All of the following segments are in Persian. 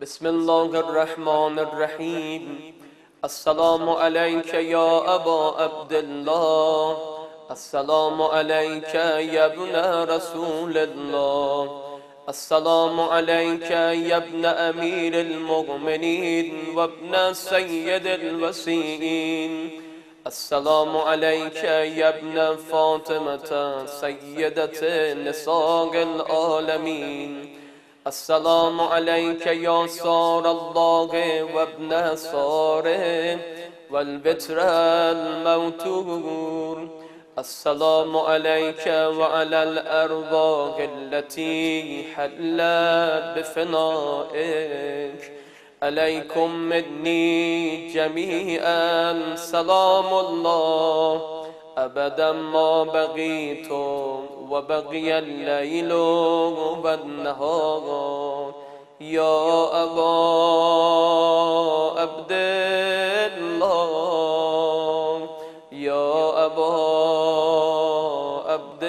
بسم الله الرحمن الرحيم. السلام عليك يا أبا عبد الله، السلام عليك يا ابن رسول الله، السلام عليك يا ابن أمير المؤمنين وابن سيد الوصيين، السلام عليك يا ابن فاطمة سيدة نساء العالمين، السلام عليك يا صار الله وابن صاره والبتر الموتور، السلام عليك وعلى الأرواح التي حلت بفنائك، عليكم مني جميعا سلام الله أبدا ما بقيتم وبقي الليل والنهار. يا أبا عبد الله، يا أبا عبد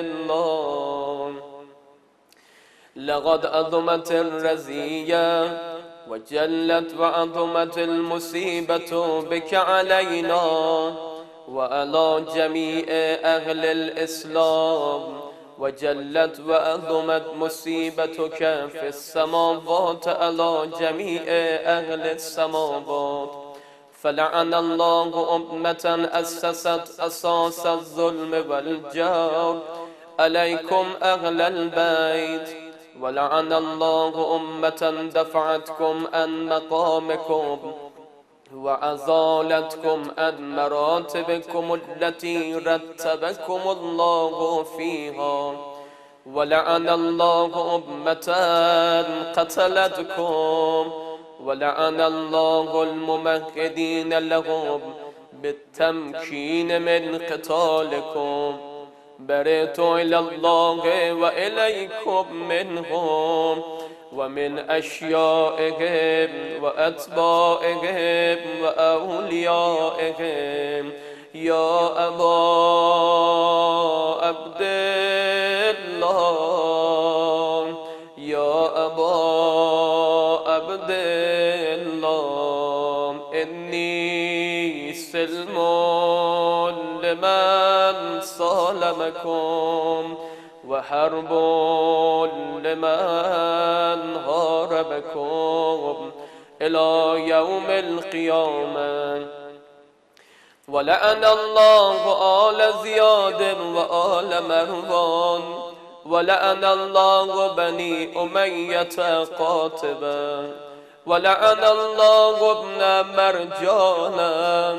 الله، لقد عظمت الرزية وجلت وعظمت المصيبة بك علينا وعلى جميع أهل الإسلام، وجلت وعظمت مصيبتك في السماوات على جميع أهل السماوات، فلعن الله أمة أسست أساس الظلم والجور عليكم أهل البيت، ولعن الله أمة دفعتكم عن مقامكم وعزالتكم عن مراتبكم التي رتبكم الله فيها، ولعن الله أمة قتلتكم، ولعن الله الممهدين لهم بالتمكين من قتالكم، برئت إلى الله وإليكم منهم ومن أشيائهم وأتباعهم وأوليائهم. يا أبا عبد الله، يا أبا عبد الله، إني سلم لمن صالمكم وحرب لمن هاربكم إلى يوم القيامة. ولعن الله آل زياد وآل مروان، ولعن الله بني أمية قاتبا، ولعن الله ابن مرجانا،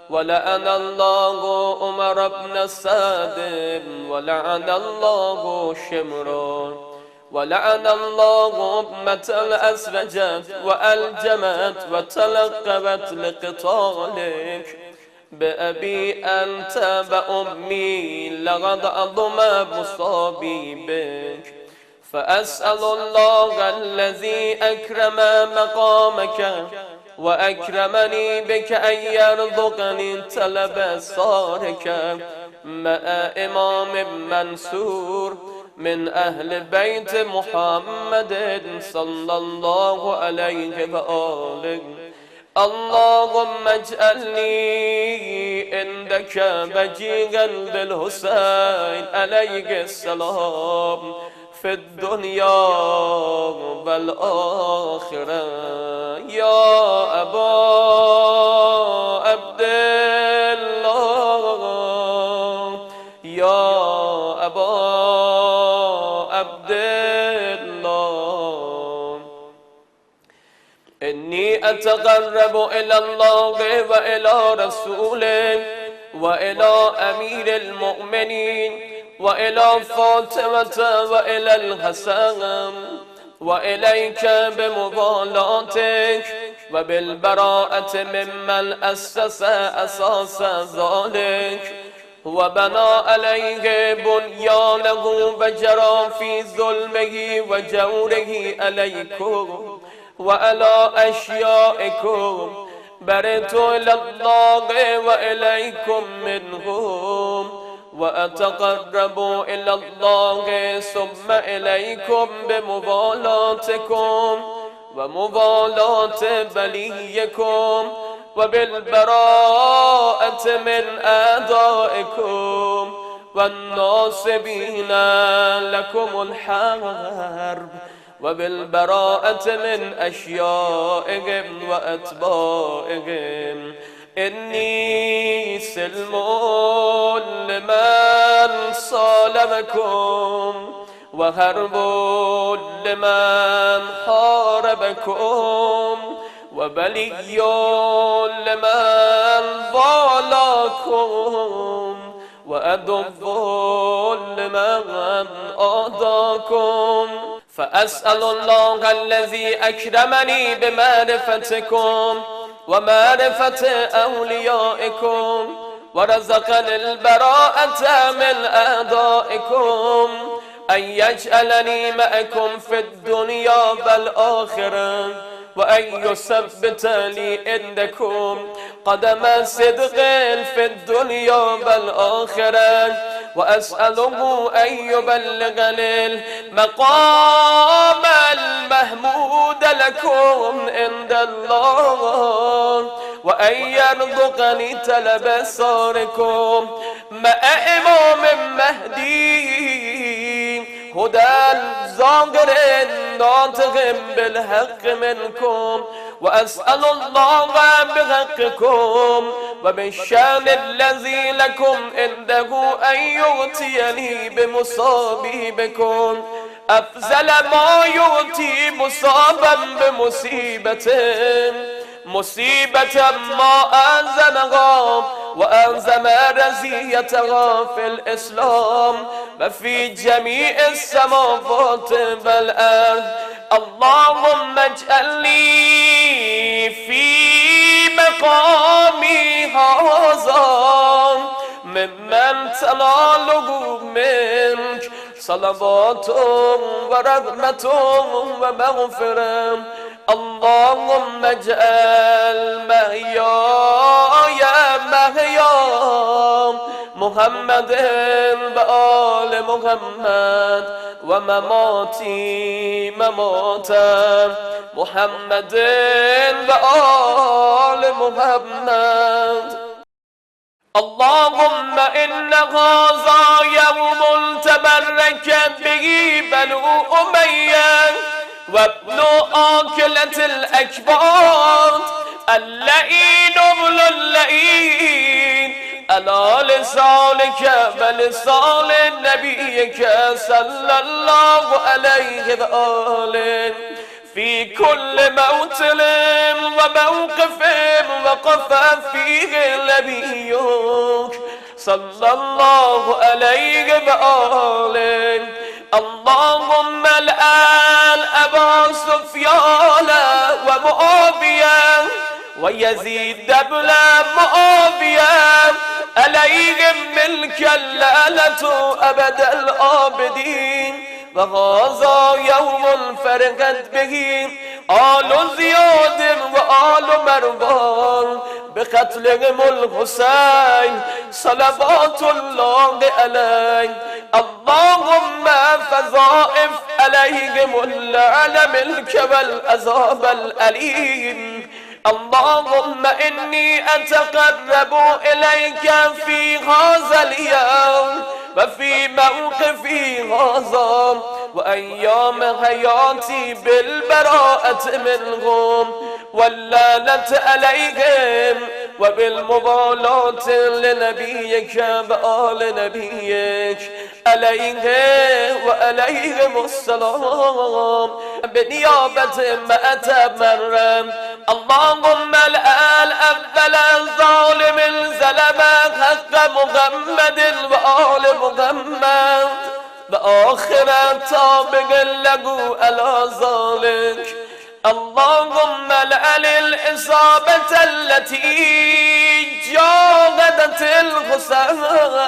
ولعن الله عمر بن سعد، ولعن الله شمرا، ولعن الله أمة الأسرجت وألجمت وتلقبت لقتالك بأبي أنت وأمي، لقد عظم مصابي بك، فأسأل الله الذي أكرم مقامك وأكرمني بك أن يرزقني طلب صارك مع إمام منصور من أهل بيت محمد صلى الله عليه وآله. اللهم اجعلني عندك بجيغا بالحسين عليه السلام في الدنيا والآخرة. يا أبا عبد الله، يا أبا عبد الله، إني أتقرب إلى الله وإلى رسوله وإلى أمير المؤمنين وإلى فاطمة وإلى الحسن وإليك بمبالاتك وبالبراءة ممن أسس أساس ذلك وبنى عليه بنيانه وجرى في ظلمه وجوره عليكم وعلى أشيائكم، برئت إلى الله وإليكم منهم وأتقرب إلى الله ثم إليكم بموالاتكم وموالاة وليكم وبالبراءة من أعدائكم والناصبين لكم الحرب وبالبراءة من أشيائهم وأتباعهم إني سلم لمن صالمكم وحرب لمن حاربكم وبلي لمن والاكم وعدو لمن عاداكم فأسأل الله الذي أكرمني بمعرفتكم ومعرفة أوليائكم ورزقني البراءة من أعدائكم أن يجعلني معكم في الدنيا والآخرة وأن يثبت لي عندكم قدم صدق في الدنيا والآخرة وأسأله أن يبلغني المقام المحمود لكم عند الله وأن يرزقني طلب صاركم مع إمام مهدي هدى ظاهر ناطق بالحق منكم وأسأل الله بحقكم وبالشان الذي لكم عنده أن يؤتيني بمصابيبكم أفضل ما يؤتي مصابا بمصيبة مصيبة ما أنزلها وأنزل رزيتها في الإسلام وفي جميع السماوات والأرض اللهم اجعلني في مقامي هذا ممن تناله منك صلوات ورحمة ومغفرة اللهم اجعل محياي محيا محمد وآل محمد ومماتي ممات محمد وآل محمد اللهم إن هذا يوم تبرك به بنو أمية وابن آكلة الأكباد اللئين ابن اللئين على لسانك ولسان نبيك صلى الله عليه وآله في كل موطن وموقف وقف فيه نبيك صلى الله عليه وآله اللهم الآن أبا سفيان ومعاوية ويزيد بن معاوية عليهم ملك اللعنة أبد الآبدين وهذا يوم فرقت به آل زياد وآل مروان بقتلهم الحسين صلوات الله عليه اللهم فضائف عليهم اللعن ملك والعذاب الأليم اللهم إني أتقرب إليك في هذا اليوم وفي موقفي هذا وأيام حياتي بالبراءة منهم واللعنة عليهم وبالمبالاة لنبيك وآل نبيك عليه وعليهم السلام بنيابة ما أتمرم اللهم الآن أفضل الظالم الظلم حق محمد وآل محمد وآخر طابق له على ذلك اللهم لعن الإصابة التي جاهدت الحسين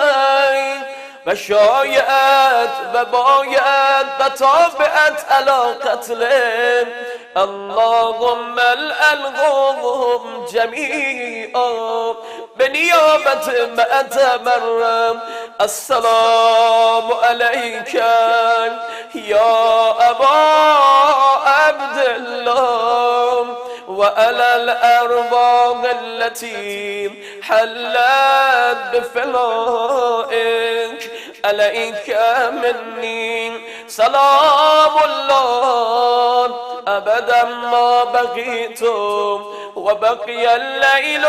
وشايعت وبايعت وتابعت على قتله اللهم لعنهم جميعا بنيابة ما أتمرم السلام عليك يا أبا عبد الله وعلى الأرواح التي حلت بفنائك عليك مني سلام الله أبدا ما بقيت وبقي الليل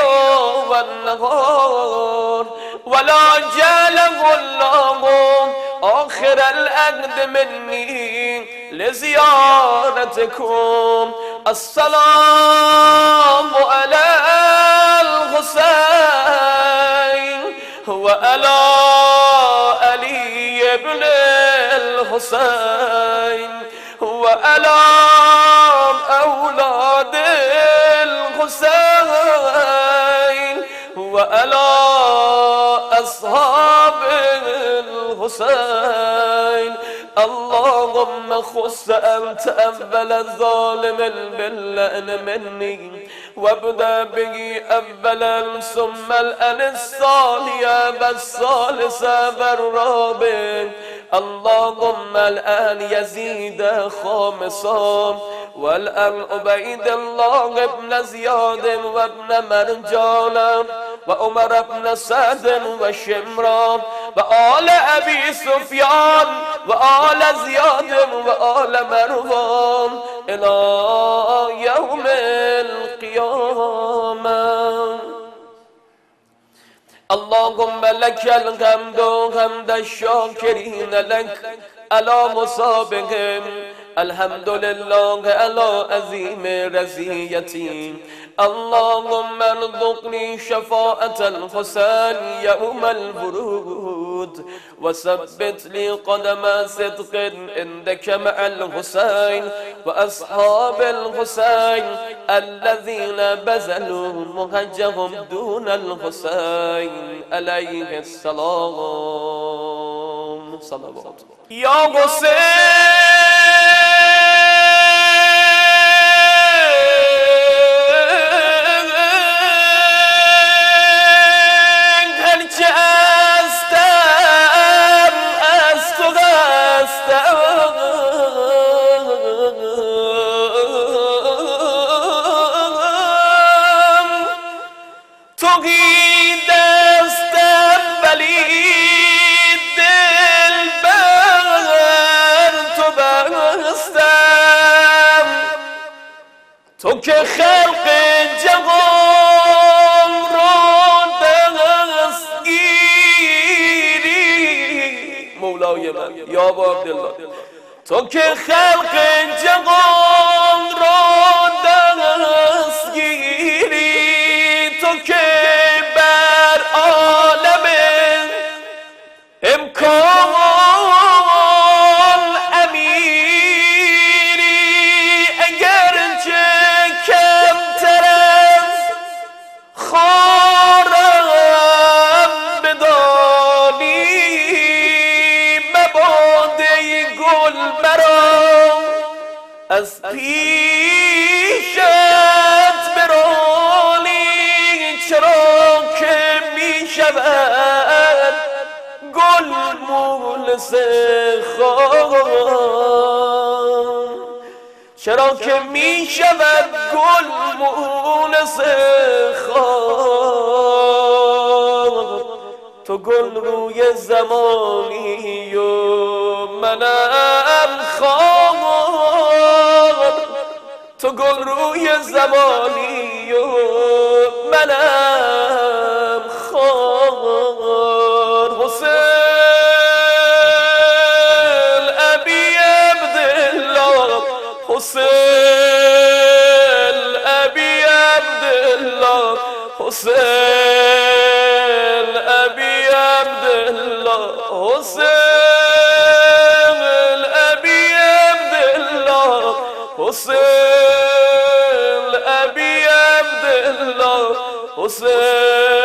والنهار ولا جعله الله آخر العهد مني لزيارتكم السلام على الحسين وعلى علي بن الحسين وعلى أولاد الحسين وعلى أصحاب الحسين اللهم خص أنت أول الظالم باللأن مني وابدأ به أولا ثم الأن الثانية والثالثة والرابع اللهم الآن يزيد خامسا والآن عبيد الله ابن زياد وابن مرجان وعمر بن سعد وشمران وآل أبي سفيان وآل زياد وآل مروان إلى يوم القيامة اللهم لك الحمد حمد الشاكرين لك على مصابهم الحمد لله على عظيم رزيتي اللهم ارزقني شفاعة الحسين يوم الورود وثبت لي قدم صدق عندك مع الحسين وأصحاب الحسين الذين بذلوا مهجهم دون الحسين عليه السلام صلوات يا حسين تو که خلق جهان را دستگیری مولای من یا ابا عبدالله تو که خلق جهان را دستگیری تو که بر عالم امکان از پیشت برانی چرا که می شود گل مونس خار چرا که می شود گل مونس خار تو گل روی زمانی و منم خار تو گل روی زمانی و منم خار حسین ابی عبدالله حسین ابی عبدالله حسین ابی عبدالله حسین ابی عبدالله حسين أبي عبد الله حسين